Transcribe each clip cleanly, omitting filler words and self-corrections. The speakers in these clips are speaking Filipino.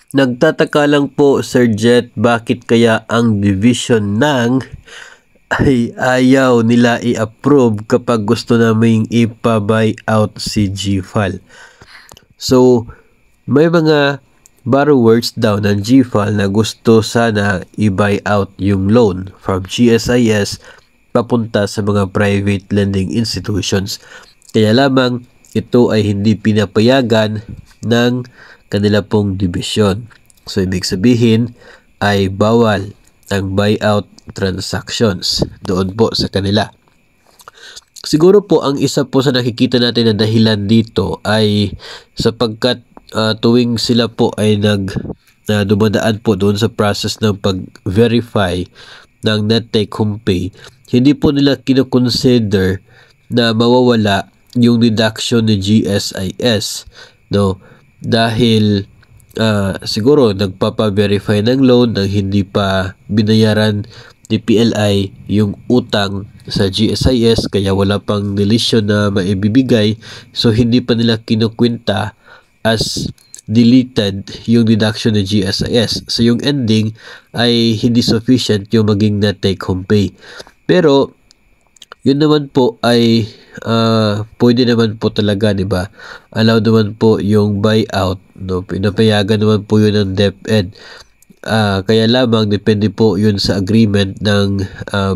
Nagtataka lang po, Sir Jet, bakit kaya ang division ng ay ayaw nila i-approve kapag gusto naming ipa-buy out si GFAL. So, may mga borrowers daw ng GFAL na gusto sana i-buy out yung loan from GSIS papunta sa mga private lending institutions. Kaya lamang ito ay hindi pinapayagan ng kanila pong division. So, ibig sabihin ay bawal ang buyout transactions doon po sa kanila. Siguro po ang isa po sa nakikita natin na dahilan dito ay sapagkat tuwing sila po ay dumadaan po doon sa process ng pag-verify ng net take home pay, hindi po nila kinoconsider na mawawala yung deduction ni GSIS, no? Dahil siguro nagpapa-verify ng loan nang hindi pa binayaran ni PLI yung utang sa GSIS, kaya wala pang delisyon na maibibigay, so hindi pa nila kinukwenta as deleted yung deduction ng GSIS. So yung ending ay hindi sufficient yung maging net take home pay. Pero yun naman po ay pwede naman po talaga, di ba? Allow naman po yung buyout, no? Pinapayagan naman po yun ng DepEd. Kaya lamang depende po yun sa agreement ng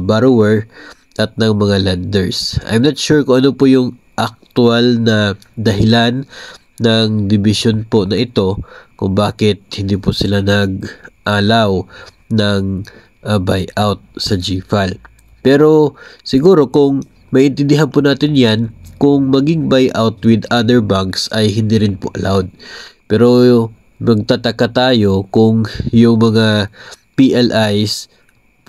borrower at ng mga lenders. I'm not sure kung ano po yung actual na dahilan ng division po na ito kung bakit hindi po sila nag-allow ng buyout sa GFAL. Pero siguro kung maintindihan po natin yan, kung maging buyout with other banks ay hindi rin po allowed. Pero magtataka tayo kung yung mga PLIs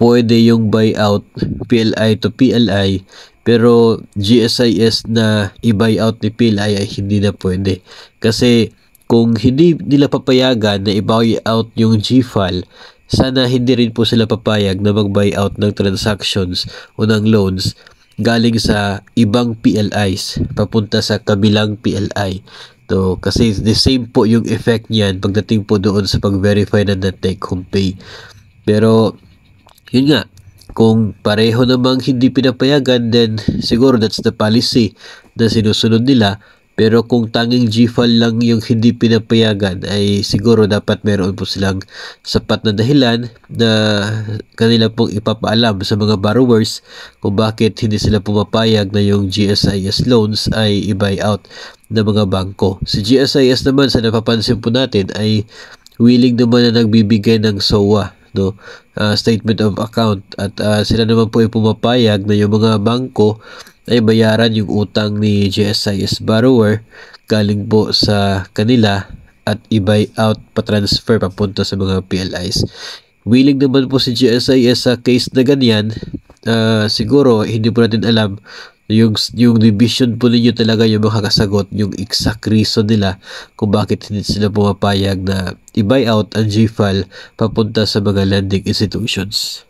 pwede yung buyout PLI to PLI, pero GSIS na i-buyout ni PLI ay hindi na pwede. Kasi kung hindi nila papayagan na i-buyout yung GFAL, sana hindi rin po sila papayag na mag-buyout ng transactions o ng loans galing sa ibang PLIs papunta sa kabilang PLI. So, kasi the same po yung effect niyan pagdating po doon sa pag-verify na net take home pay. Pero yun nga, kung pareho namang hindi pinapayagan, then siguro that's the policy na sinusunod nila. Pero kung tanging GFAL lang yung hindi pinapayagan, ay siguro dapat meron po silang sapat na dahilan na kanila pong ipapaalam sa mga borrowers kung bakit hindi sila pumapayag na yung GSIS loans ay i-buy out ng mga bangko. Si GSIS naman, sa napapansin po natin, ay willing naman na nagbibigay ng SOA, no? Statement of account, at sila naman po ay pumapayag na yung mga bangko ay bayaran yung utang ni GSIS borrower galing po sa kanila at i-buy out, pa-transfer papunta sa mga PLIs. Willing naman po si GSIS sa case na ganyan. Siguro hindi po natin alam yung division po ninyo talaga yung makakasagot yung exact reason nila kung bakit hindi sila pumapayag na i-buy out ang GFAL papunta sa mga lending institutions.